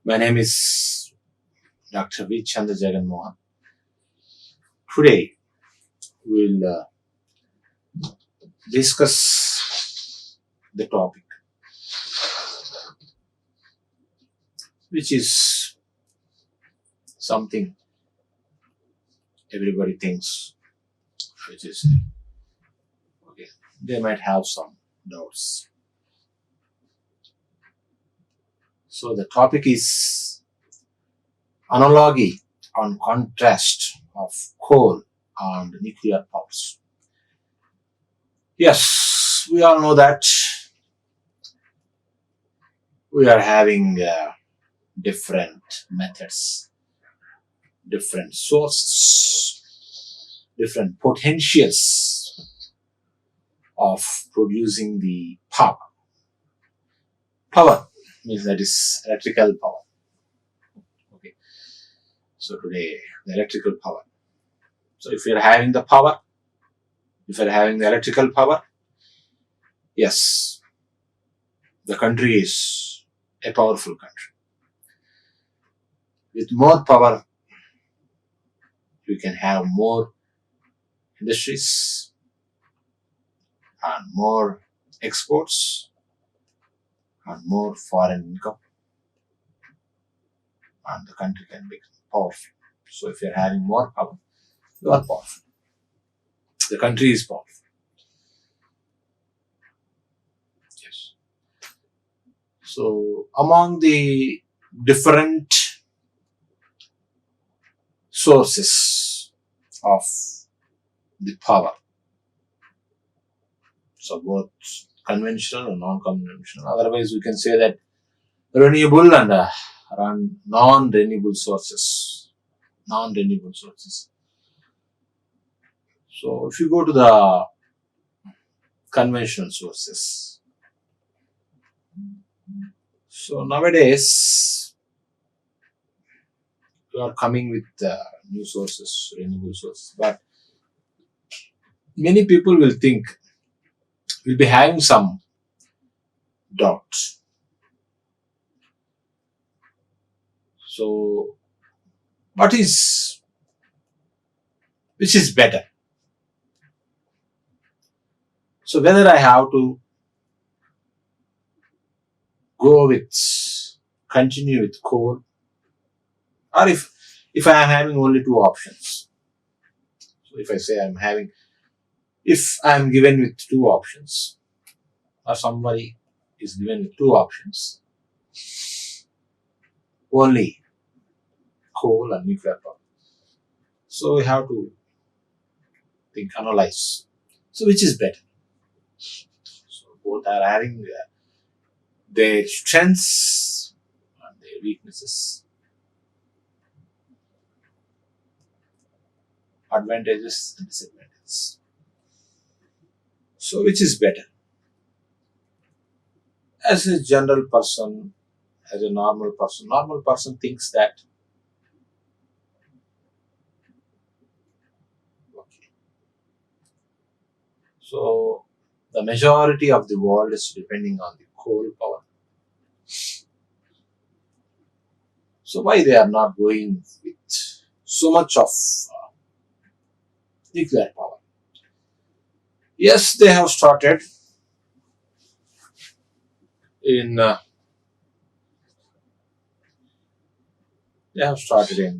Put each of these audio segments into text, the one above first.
My name is Dr. V. Chandra Jagan Mohan. Today we'll discuss the topic, which is something everybody thinks, which is okay. They might have some doubts. So the topic is analogy and contrast of coal and nuclear powers. Yes, we all know that we are having different methods, different sources, different potentials of producing the power. Power means that is electrical power. Okay. So today, the electrical power. So if you're having the power, if you're having the electrical power, yes, the country is a powerful country. With more power, you can have more industries and more exports and more foreign income, and the country can become powerful. So if you're having more power, you are powerful. The country is powerful. Yes. So among the different sources of the power, so both conventional and non-conventional, otherwise we can say that renewable and non-renewable sources. So if you go to the conventional sources, so nowadays we are coming with new sources, renewable sources, but many people will think, will be having some doubts. So which is better? So whether I have to continue with coal, or if I am having only two options. So if I say if I am given with two options, or somebody is given with two options, only coal and nuclear power. So we have to analyze. So which is better? So both are having their strengths and their weaknesses, advantages and disadvantages. So which is better? As a general person, as a normal person thinks that okay. So the majority of the world is depending on the coal power. So why they are not going with so much of nuclear power? Yes, they have started in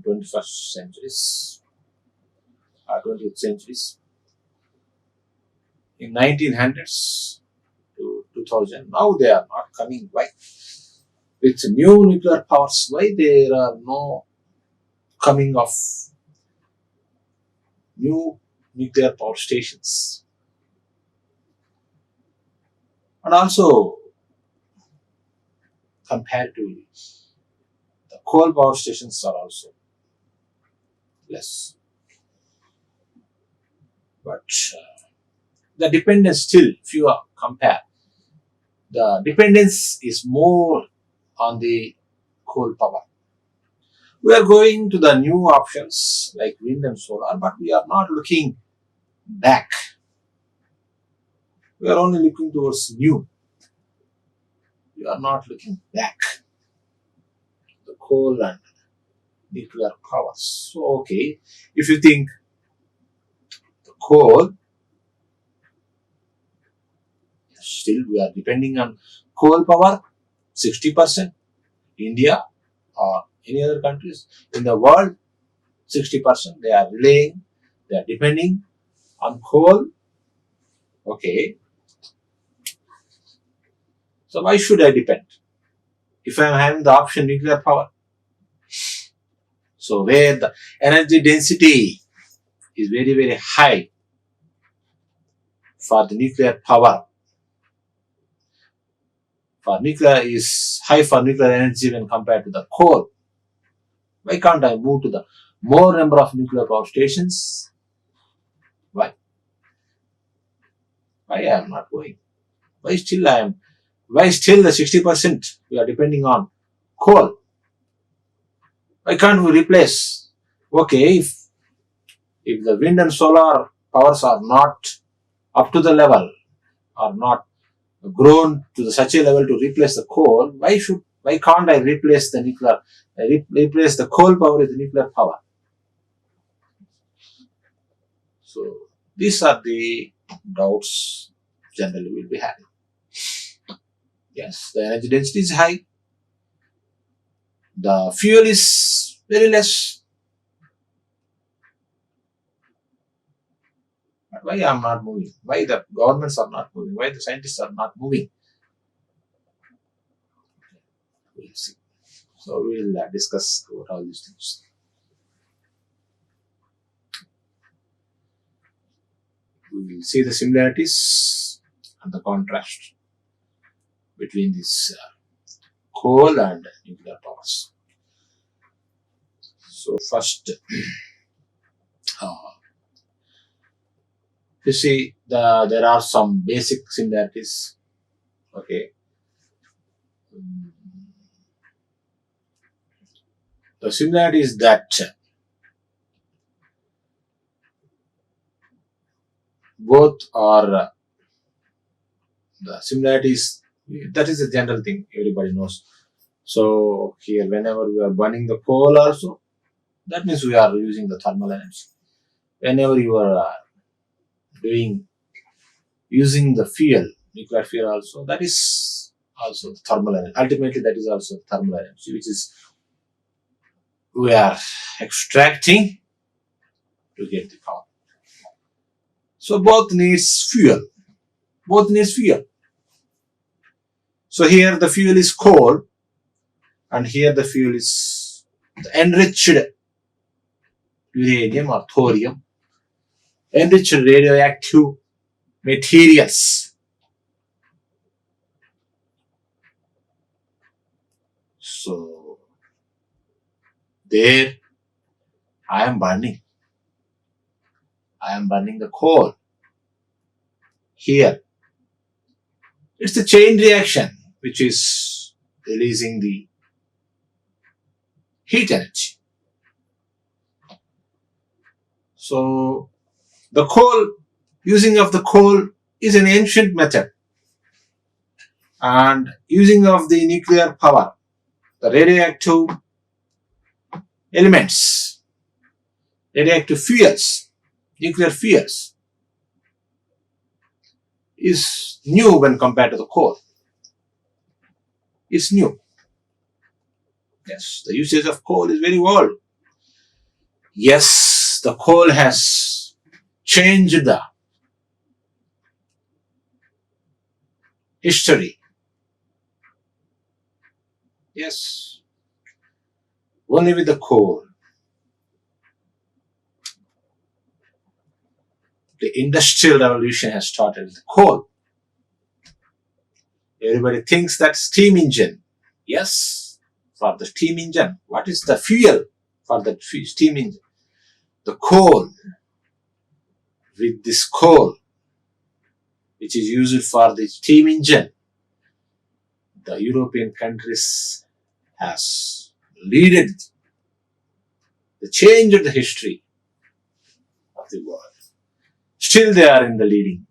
21st centuries, 20th centuries, in 1900s to 2000. Now they are not coming. Why? With new nuclear powers, why there are no coming of new nuclear power stations? And also, comparatively, the coal power stations are also less. But the dependence still, if you compare, the dependence is more on the coal power. We are going to the new options like wind and solar, but we are not looking back. We are only looking towards new. We are not looking back. The coal and nuclear power. So, okay, if you think the coal, still we are depending on coal power, 60%, India or any other countries in the world, 60% they are relying, they are depending on coal. Okay, so why should I depend if I am having the option nuclear power? So where the energy density is very, very high for the nuclear power, for nuclear is high for nuclear energy when compared to the coal. Why can't I move to the more number of nuclear power stations? Why? Why I am not going? Why still the 60% we are depending on coal? Why can't we replace? Okay, if the wind and solar powers are not up to the level, are not grown to such a level to replace the coal, why can't I replace the nuclear, replace the coal power with the nuclear power? So these are the doubts generally we'll be having. Yes, the energy density is high. The fuel is very less. But why I am not moving? Why the governments are not moving? Why the scientists are not moving? We'll see. So we'll discuss about all these things. We will see the similarities and the contrast between this coal and nuclear powers. So first, you see there are some basic similarities. Okay. The similarity is that both are the similarities. That is a general thing everybody knows. So here, whenever we are burning the coal also, that means we are using the thermal energy. Whenever you are using the fuel, nuclear fuel also, that is also thermal energy. Ultimately, that is also thermal energy, which is we are extracting to get the power. So both needs fuel. Both needs fuel. So here the fuel is coal, and here the fuel is the enriched uranium or thorium, enriched radioactive materials. So there I am burning the coal. Here it's a chain reaction which is releasing the heat energy. So the using of the coal is an ancient method, and using of the nuclear power, the radioactive elements, radioactive fuels, nuclear fuels, is new when compared to the coal. It's new. Yes, the usage of coal is very old. Yes, the coal has changed the history. Yes, only with the coal. The industrial revolution has started with coal. Everybody thinks that steam engine. Yes, for the steam engine. What is the fuel for the steam engine? The coal. With this coal, which is used for the steam engine, the European countries has led the change of the history of the world. Still they are in the leading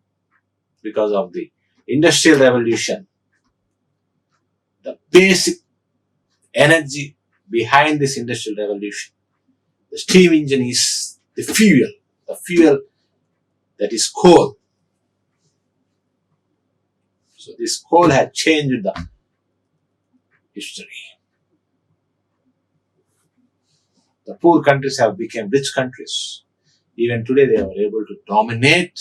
because of the industrial revolution. The basic energy behind this industrial revolution. The steam engine is the fuel that is coal. So this coal had changed the history. The poor countries have become rich countries. Even today they are able to dominate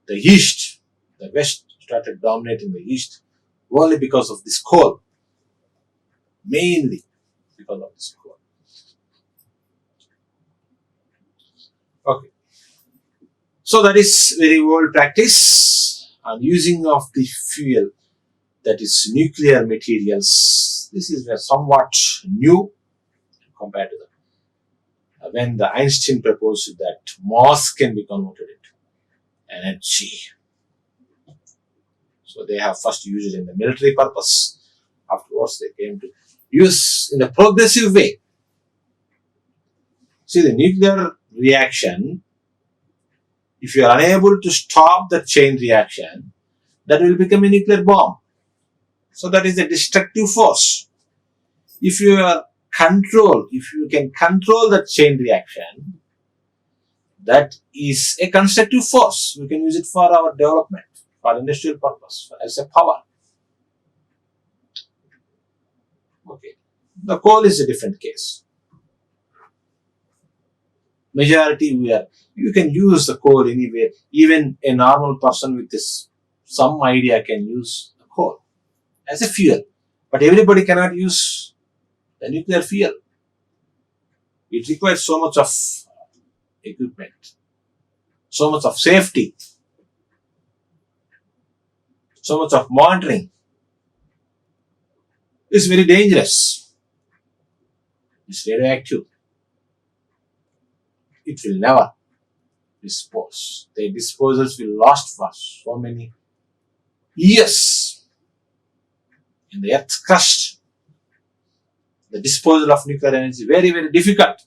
the East. The West started dominating the East only because of this coal. Mainly because of this coal. Okay. So that is very old practice, and using of the fuel, that is nuclear materials. This is somewhat new compared to when the Einstein proposed that mass can be converted into energy. So they have first used it in the military purpose. Afterwards, they came to use in a progressive way. See, the nuclear reaction, if you are unable to stop the chain reaction, that will become a nuclear bomb. So that is a destructive force. If you can control the chain reaction, that is a constructive force. We can use it for our development, for industrial purpose, as a power. Okay. The coal is a different case. Majority you can use the coal anywhere. Even a normal person with some idea can use the coal as a fuel. But everybody cannot use the nuclear fuel. It requires so much of equipment, so much of safety, so much of monitoring. It's very dangerous. It's radioactive. It will never dispose. The disposals will last for so many years in the earth's crust. The disposal of nuclear energy is very, very difficult.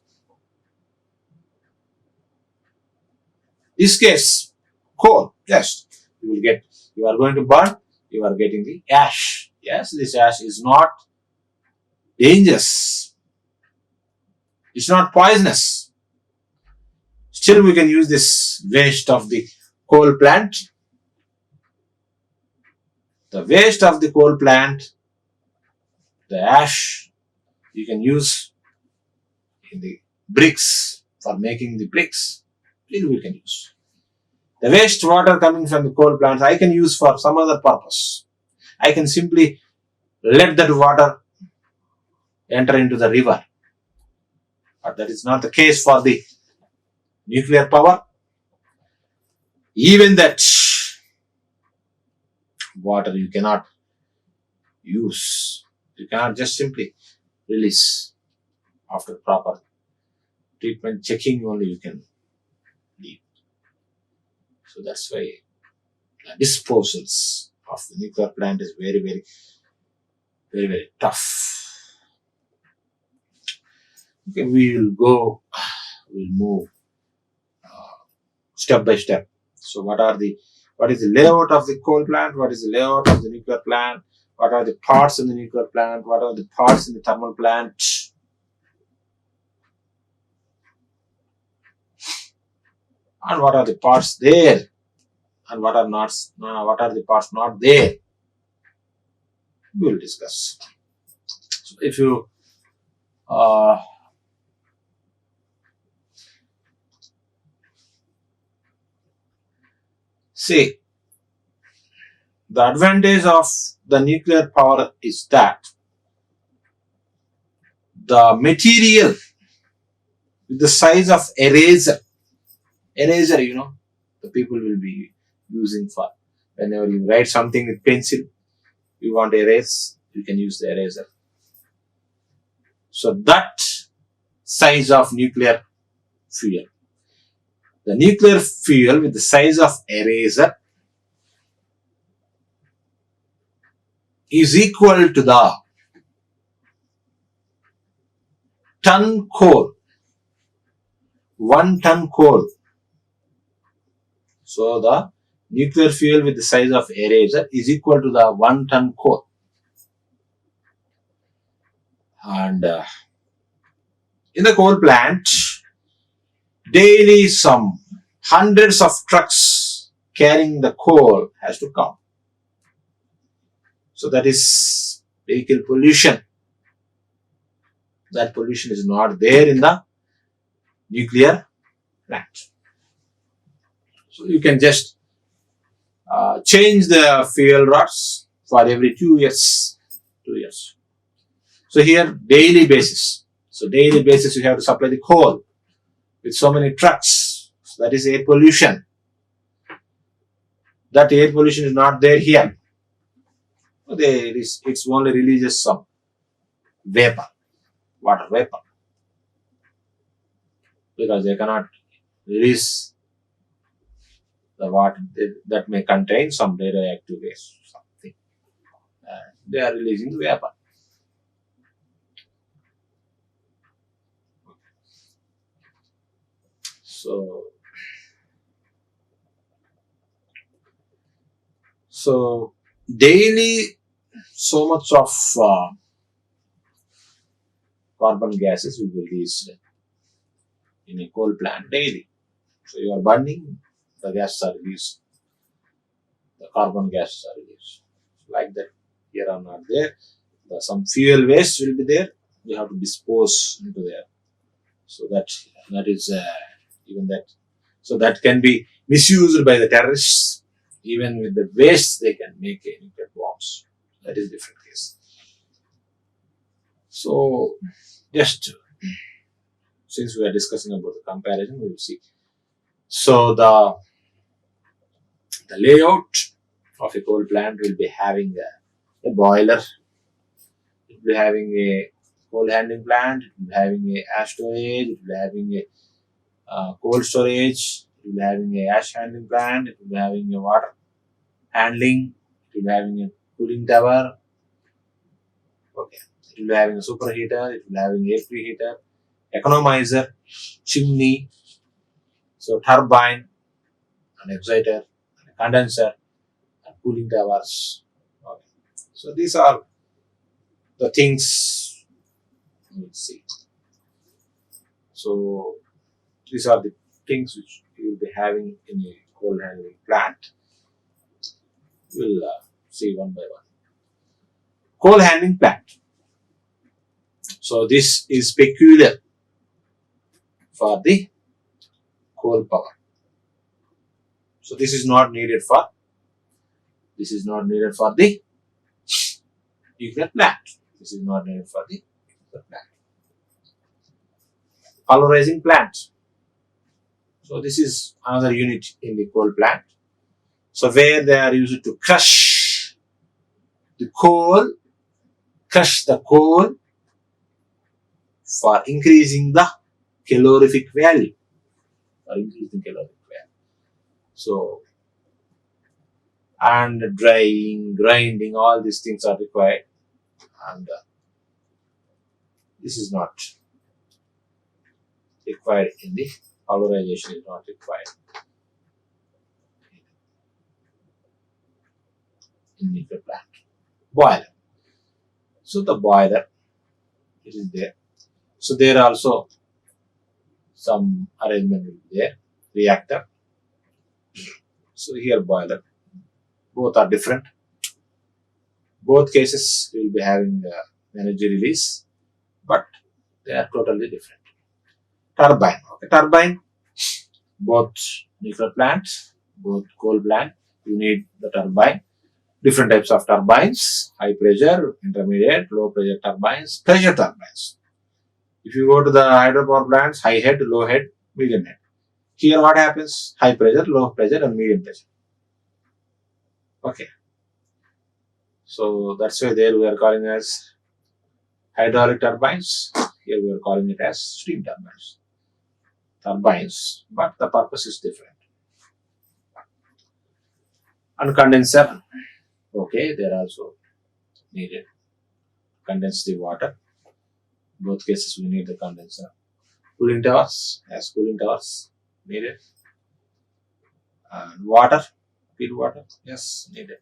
This case, coal, yes, you are going to burn, you are getting the ash. Yes, this ash is not dangerous. It's not poisonous. Still, we can use this waste of the coal plant. The waste of the coal plant, the ash, you can use in the bricks for making the bricks. Still, we can use. The waste water coming from the coal plants, I can use for some other purpose. I can simply let that water enter into the river. But that is not the case for the nuclear power. Even that water you cannot use. You cannot just simply release. After proper treatment, checking only you can leave. So that's why disposals of the nuclear plant is very, very, very, very tough. Okay, we'll move step by step. So what is the layout of the coal plant? What is the layout of the nuclear plant? What are the parts in the nuclear plant? What are the parts in the thermal plant? And what are the parts there? And what are the parts not there? We will discuss. So if you see, the advantage of the nuclear power is that the material with the size of eraser, the people will be using for whenever you write something with pencil, you want to erase, you can use the eraser. So that size of nuclear fuel, the nuclear fuel with the size of eraser is equal to the ton coal, 1 ton coal. So the nuclear fuel with the size of eraser is equal to the 1 ton coal. And in the coal plant, daily some hundreds of trucks carrying the coal has to come. So that is vehicle pollution. That pollution is not there in the nuclear plant. So you can just change the fuel rods for every 2 years. 2 years. So here daily basis. So daily basis you have to supply the coal with so many trucks. So that is air pollution. That air pollution is not there here. It's only releases some vapor, water vapor, because they cannot release the water that may contain some radioactive waste, something. They are releasing vapor. So daily so much of carbon gases will be released in a coal plant daily. So you are burning, the gases are released, the carbon gases are released. Like that, here are not there. Some fuel waste will be there. We have to dispose into there. So that is even that. So that can be misused by the terrorists. Even with the waste, they can make a nuclear bombs. That is different case. So just since we are discussing about the comparison, we will see. So the layout of a coal plant will be having a boiler. It will be having a coal handling plant. It will be having a ash storage. It will be having a cold storage. It will be having a ash handling plant. It will be having a water handling. It will be having a cooling tower. Okay. It will be having a superheater. It will be having a preheater, economizer, chimney, so turbine, an exciter, a condenser, and cooling towers. Okay. So these are the things we will see. So these are the things which you will be having in a coal handling plant. We'll see one by one. Coal handling plant. So this is peculiar for the coal power. So this is not needed for the nuclear plant. This is not needed for the nuclear plant. Polarizing plant. So this is another unit in the coal plant. So where they are used to crush the coal for increasing the calorific value. So, and drying, grinding, all these things are required, and this is not required in the polarization, is not required in nuclear plant. Boiler. So the boiler, it is there. So there are also some arrangement will be there. Reactor. So here boiler. Both are different. Both cases will be having energy release, but they are totally different. Turbine. Okay. Turbine. Both nuclear plants, both coal plant, you need the turbine. Different types of turbines, high pressure, intermediate, low pressure turbines, pressure turbines. If you go to the hydropower plants, high head, low head, medium head. Here what happens? High pressure, low pressure and medium pressure. Okay. So that's why there we are calling as hydraulic turbines. Here we are calling it as steam turbines. Turbines, but the purpose is different. And condenser. Okay, they are also needed. Condense the water. Both cases we need the condenser. Cooling towers, yes, cooling towers needed. And water, feed water, yes, needed.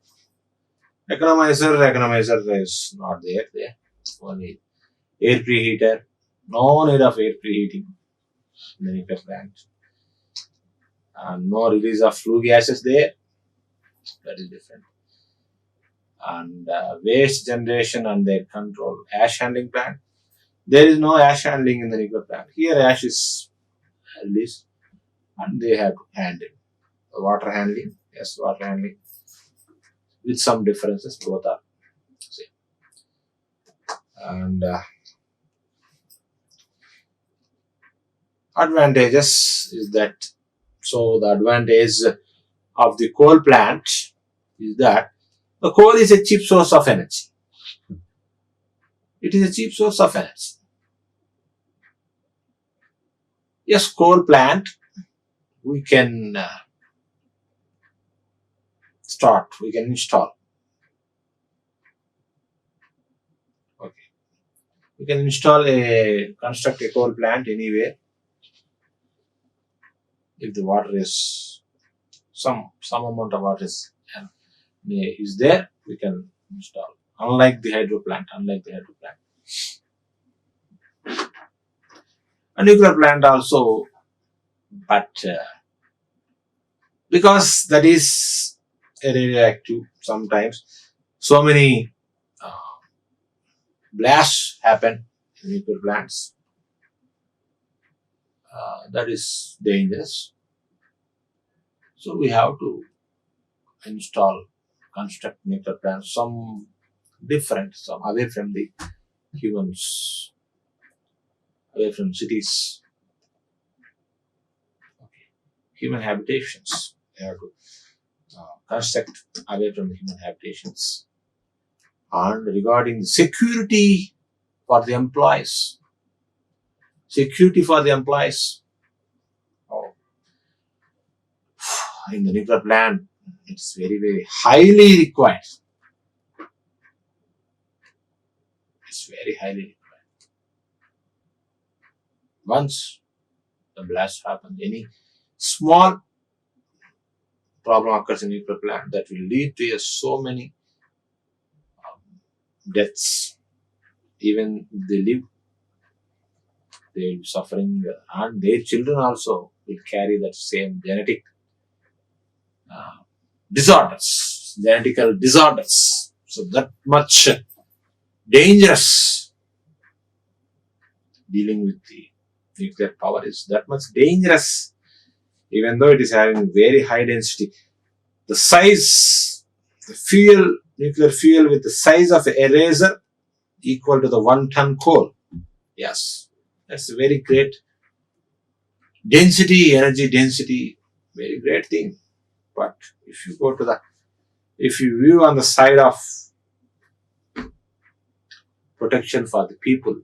Economizer is not there. Only Air preheater, no need of air preheating in the nuclear plant. And no release of flue gases there, that is different. And waste generation and their control. Ash handling plant, there is no ash handling in the nuclear plant. Here ash is released and they have to handle. Water handling, yes, water handling with some differences, both are same. And advantages is that, so the advantage of the coal plant is that the coal is a cheap source of energy. It is a cheap source of energy. Yes, coal plant, we can we can install. Okay. We can construct a coal plant anywhere. If the water is, some amount of water is there, we can install. Unlike the hydro plant. A nuclear plant also, but because that is radioactive, sometimes so many blasts happen in nuclear plants. That is dangerous. So we have to construct nuclear plants, some different, some away from the humans, away from cities. Okay. Human habitations. We have to construct away from the human habitations. And regarding security for the employees. In the nuclear plant, it's very, very highly required. It's very highly required. Once the blast happens, any small problem occurs in nuclear plant, that will lead to so many deaths. Even if they live, they will be suffering, and their children also will carry that same genetic genetical disorders. So that much dangerous. Dealing with the nuclear power is that much dangerous, even though it is having very high density. The size, nuclear fuel with the size of an eraser equal to the 1 ton coal. Yes, that's a very great density, energy density, very great thing. But if you view on the side of protection for the people,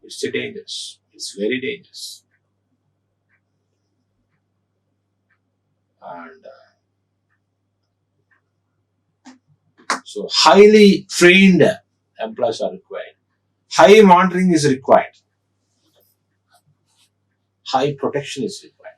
it's dangerous. It's very dangerous. And so highly trained employees are required. High monitoring is required. High protection is required.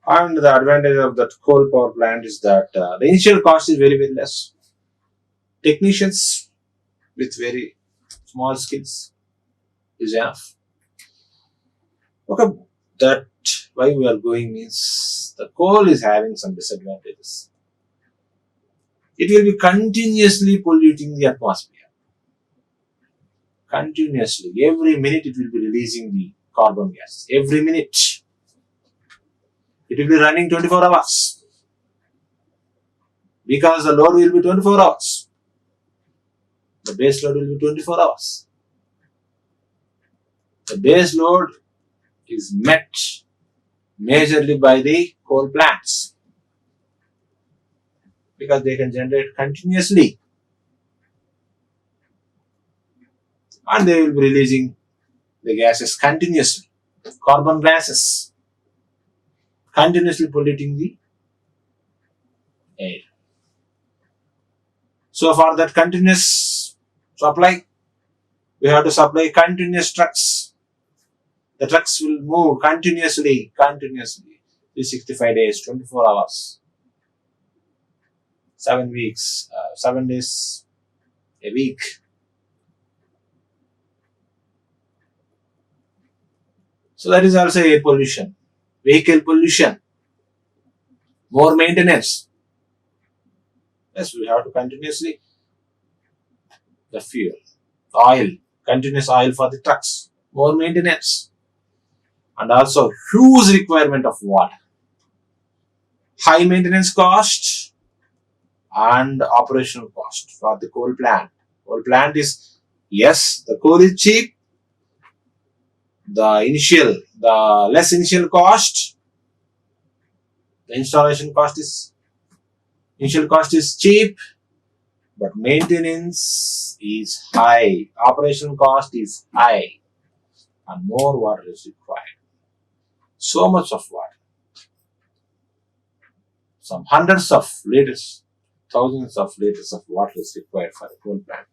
And the advantage of that coal power plant is that the initial cost is very, very less. Technicians with very small skills is enough. Okay, that why we are going means the coal is having some disadvantages. It will be continuously polluting the atmosphere. Continuously. Every minute it will be releasing the carbon gas. Every minute. It will be running 24 hours. Because the load will be 24 hours. The base load will be 24 hours. The base load is met majorly by the coal plants. Because they can generate continuously. And they will be releasing the gases continuously. Carbon gases. Continuously polluting the air. So for that continuous supply, we have to supply continuous trucks. The trucks will move continuously. 365 days, 24 hours, 7 weeks, 7 days a week. So that is also air pollution, vehicle pollution, more maintenance. Yes, we have to continuously the fuel, oil, continuous oil for the trucks, more maintenance, and also huge requirement of water, high maintenance cost and operational cost for the coal plant. Coal plant is, yes, the coal is cheap, the less initial cost, the initial cost is cheap, but maintenance is high, operational cost is high, and more water is required. So much of water. Some hundreds of liters, thousands of liters of water is required for a coal plant.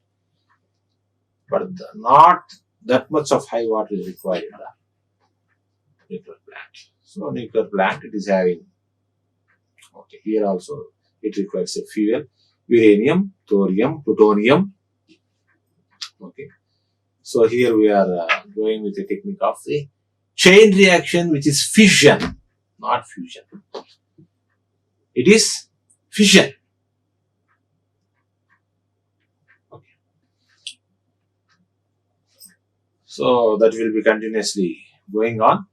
But not that much of high water is required in the nuclear plant. So nuclear plant, it is having, okay, here also it requires a fuel, uranium, thorium, plutonium. Okay. So here we are going with the technique of the chain reaction, which is fission, not fusion. It is fission. Okay. So that will be continuously going on.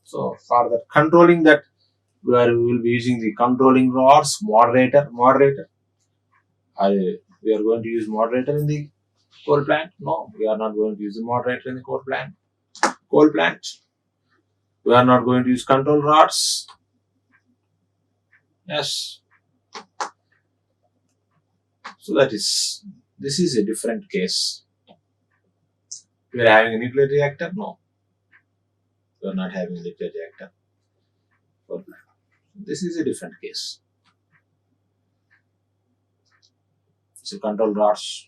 So for the controlling that, we will be using the controlling rods, moderator. We are going to use moderator in the coal plant? No, we are not going to use the moderator in the coal plant. We are not going to use control rods. Yes. So this is a different case. We are having a nuclear reactor? No. We are not having a nuclear reactor. Coal plant. This is a different case. So control rods?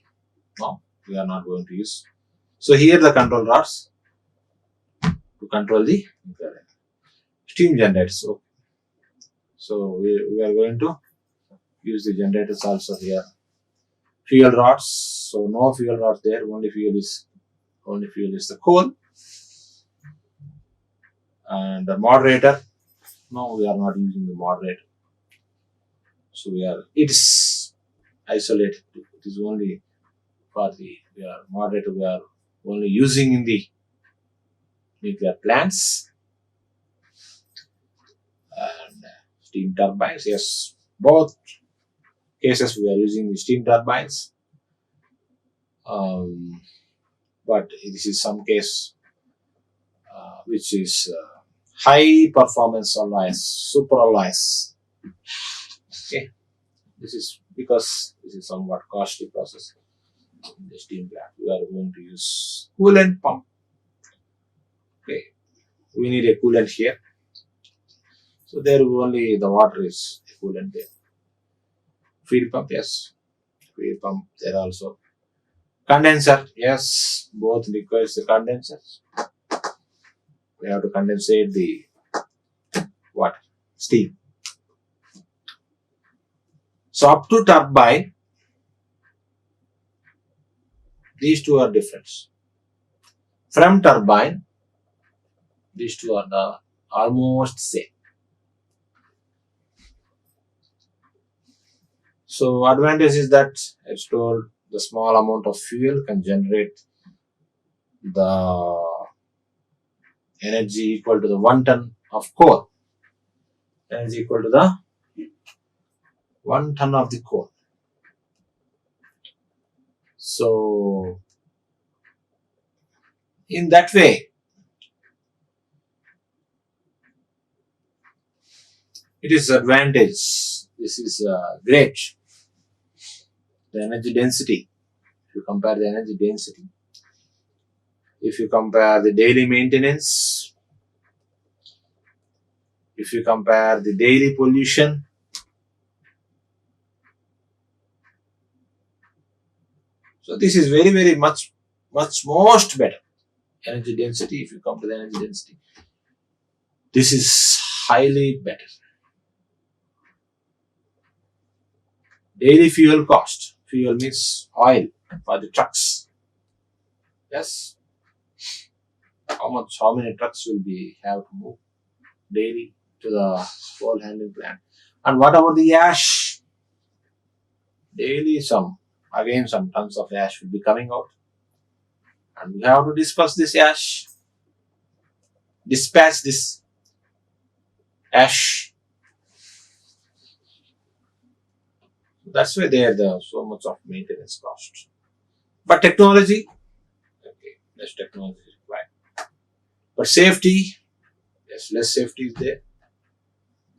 No, we are not going to use. So here the control rods to control the steam generators. So we are going to use the generators also here. Fuel rods. So no fuel rods there. Only fuel is the coal. And the moderator. No, we are not using the moderator. So it is isolated. It is only for the moderator we are only using in the nuclear plants. And steam turbines, yes, both cases we are using the steam turbines. But this is some case which is high performance alloys, super alloys. Okay, this is because this is somewhat costly process. In the steam plant, we are going to use coolant pump. Okay, we need a coolant here. So there only the water is a coolant there. Feed pump, yes. Feed pump there also. Condenser, yes. Both requires the condensers. We have to condensate the water, steam. So up to turbine, these two are different. From turbine, these two are almost same. So advantage is that it's told the small amount of fuel can generate the energy equal to the 1 ton of coal. Energy equal to the 1 ton of the coal. So in that way, it is advantage. This is great. The energy density. If you compare the energy density, if you compare the daily maintenance, if you compare the daily pollution, so this is very, very much most better. Energy density, if you come to the energy density, this is highly better. Daily fuel cost. Fuel means oil for the trucks. Yes. How many trucks will be have to move daily to the coal handling plant? And what about the ash? Daily some tons of ash will be coming out. And we have to dispatch this ash. That's why there's so much of maintenance cost. But technology, okay, less technology is required. But safety, yes, less safety is there.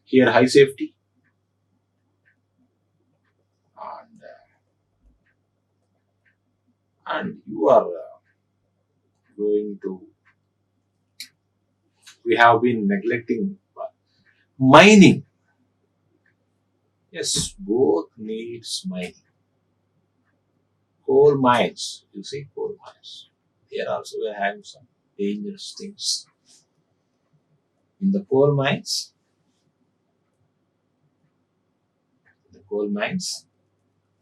Here, high safety. And you are going to, we have been neglecting mining. Yes, both needs mining. Coal mines, you see, coal mines. Here also we are having some dangerous things. In the coal mines,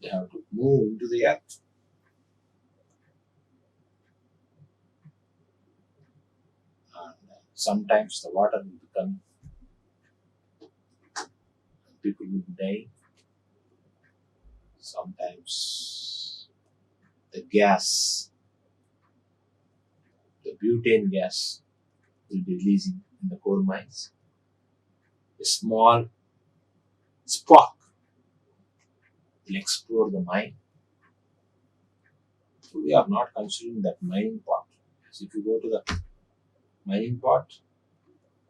they have to move into the earth. And sometimes the water will become, people will die. Sometimes the gas, the butane gas will be releasing in the coal mines. A small spark will explode the mine. So we are not considering that mining part. So if you go to the mining part,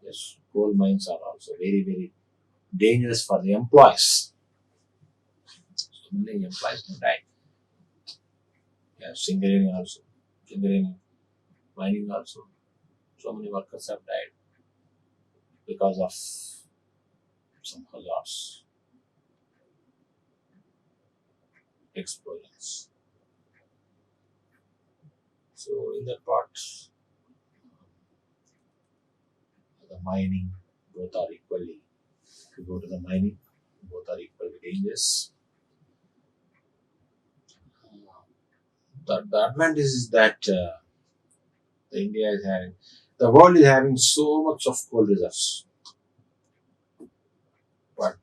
yes, coal mines are also very, very dangerous for the employees. So many employees have died. Yes, Singareni, mining also. So many workers have died because of some hazards, explosions. So in that part, the mining, both are equally. If you go to the mining, both are equally dangerous. The advantage is that India is having, the world is having so much of coal reserves, but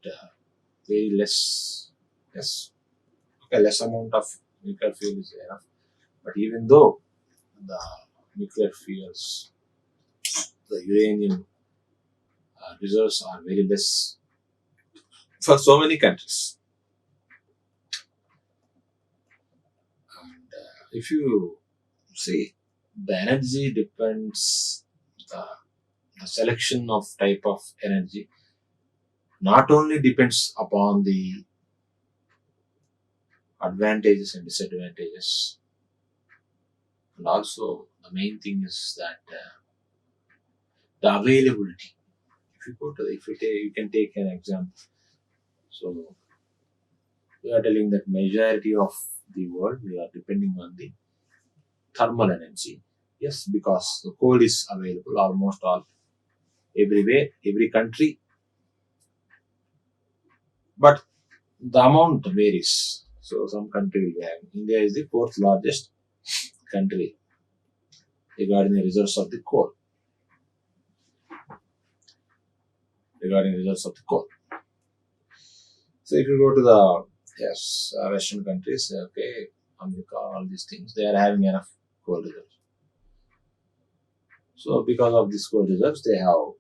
very less, yes, okay, less amount of nuclear fuel is enough. But even though the nuclear fuels, the uranium reserves are very less for so many countries. And if you see, the energy depends, the selection of type of energy not only depends upon the advantages and disadvantages, and also the main thing is that the availability. If you go to, you can take an example. So we are telling that majority of the world we are depending on the thermal energy. Yes, because the coal is available almost all everywhere, every country, but the amount varies. So some country will be having. India is the fourth largest country regarding the reserves of the coal. So if you go to the Western countries, okay, America, all these things, they are having enough coal reserves. So because of these coal reserves, they have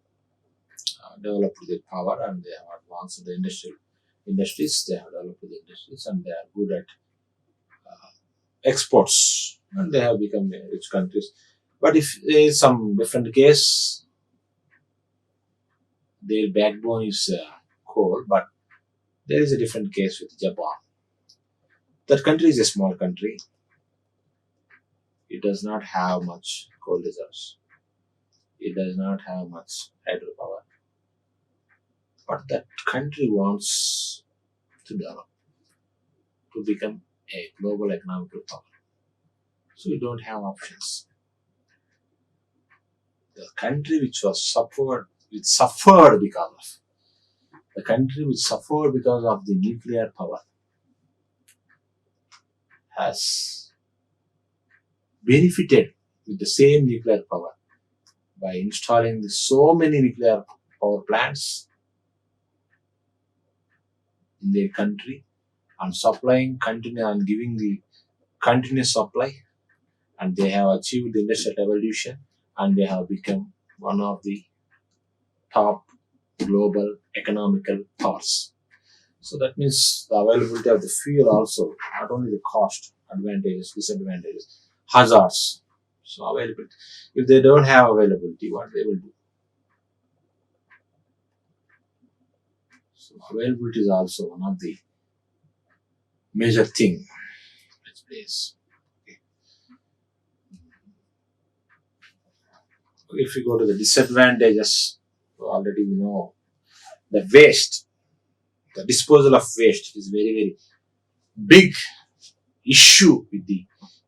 developed their power and they have advanced the industries. They have developed the industries and they are good at exports and they have become rich countries. But if there is some different case, their backbone is coal, but there is a different case with Japan. That country is a small country. It does not have much coal reserves. It does not have much hydropower. But that country wants to develop, to become a global economical power. So we don't have options. The country which which suffered because of the nuclear power has benefited with the same nuclear power by installing so many nuclear power plants in their country and giving the continuous supply, and they have achieved the industrial revolution, and they have become one of the top global economical powers. So that means the availability of the fuel also, not only the cost, advantages, disadvantages, hazards. So availability. If they don't have availability, what they will do? So availability is also one of the major thing which plays. Okay. If we go to the disadvantages, already we know the waste, the disposal of waste is very, very big issue with the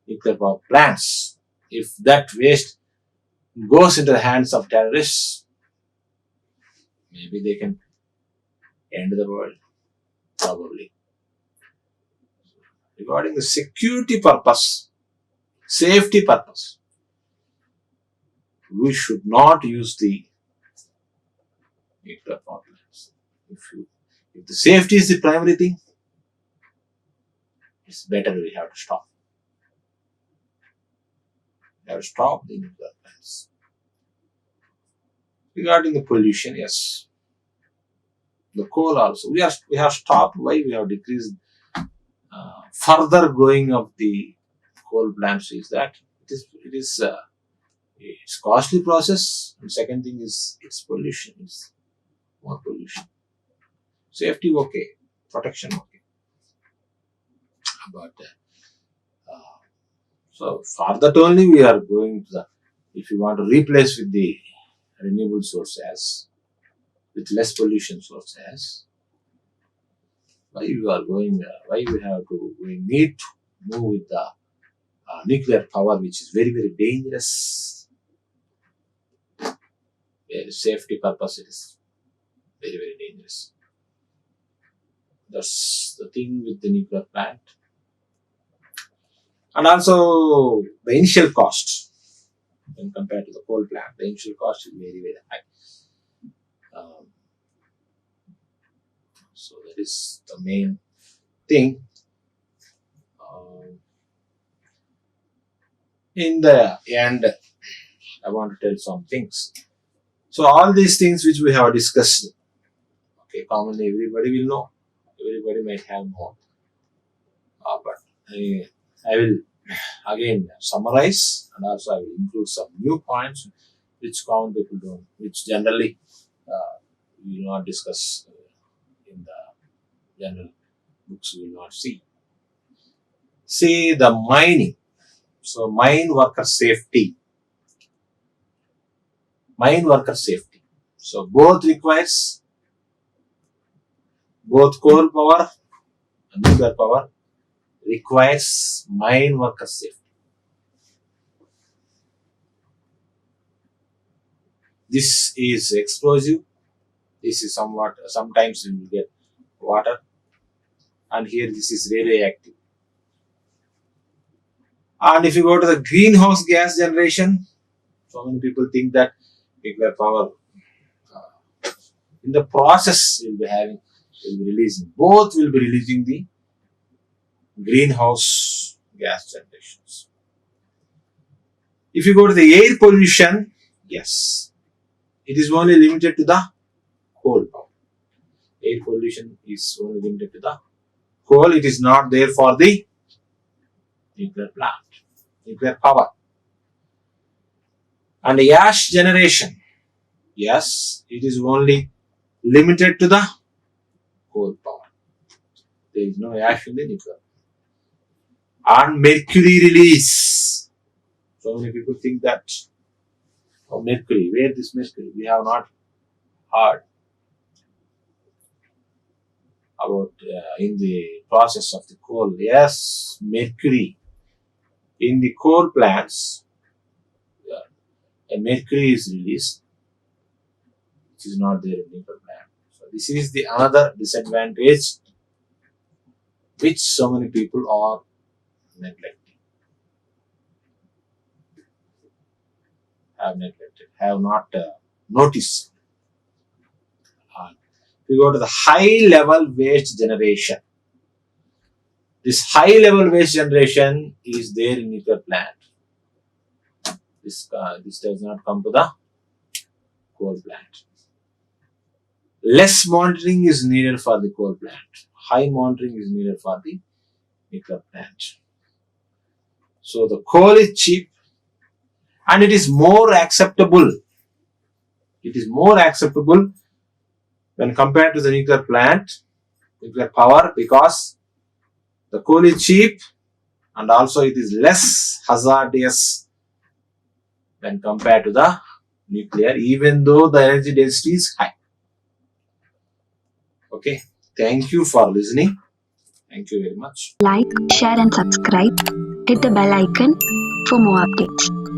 nuclear power plants. If that waste goes into the hands of terrorists, maybe they can end the world, probably. Regarding the security purpose, safety purpose, we should not use the nuclear power plants. If the safety is the primary thing, it's better we have to stop. We have to stop the nuclear plants. Regarding the pollution, yes. The coal also. We have stopped. Why we have decreased further going of the coal plants is that it's costly process, and second thing is it's pollution. It's more pollution. Safety okay, protection okay, but so for that only we are going to if you want to replace with the renewable sources with less pollution sources, why we are going? Why we need to move with the nuclear power, which is very, very dangerous. Safety purpose, it is very, very dangerous. That's the thing with the nuclear plant. And also the initial cost when compared to the coal plant, the initial cost is very, very high. So that is the main thing. In the end, I want to tell some things. So all these things which we have discussed, okay, commonly everybody will know. Everybody might have known. But I will again summarize, and also I will include some new points which common people don't, which generally we will not discuss in the general books. We will not see. See the mining. So mine worker safety. Mine worker safety. So both coal power and nuclear power requires mine worker safety. This is explosive. This is sometimes you will get water, and here this is radioactive. And if you go to the greenhouse gas generation, so many people think that nuclear power in the process will be releasing. Both will be releasing the greenhouse gas generations. If you go to the air pollution, yes, it is only limited to the coal power. Air pollution is only limited to the coal. It is not there for the nuclear plant, nuclear power. And the ash generation, yes, it is only limited to the coal power. There is no ash in the nuclear. And mercury release. So many people think that mercury, where this mercury? We have not heard about in the process of the coal. Yes, mercury in the coal plants, mercury is released, which is not there in nuclear plant. So this is the another disadvantage which so many people are neglecting, have not noticed. We go to the high level waste generation. This high level waste generation is there in nuclear plant. This does not come to the coal plant. Less monitoring is needed for the coal plant. High monitoring is needed for the nuclear plant. So the coal is cheap and it is more acceptable. It is more acceptable when compared to the nuclear plant, nuclear power, because the coal is cheap and also it is less hazardous when compared to the nuclear, even though the energy density is high. Okay, thank you for listening. Thank you very much. Like, share and subscribe. Hit the bell icon for more updates.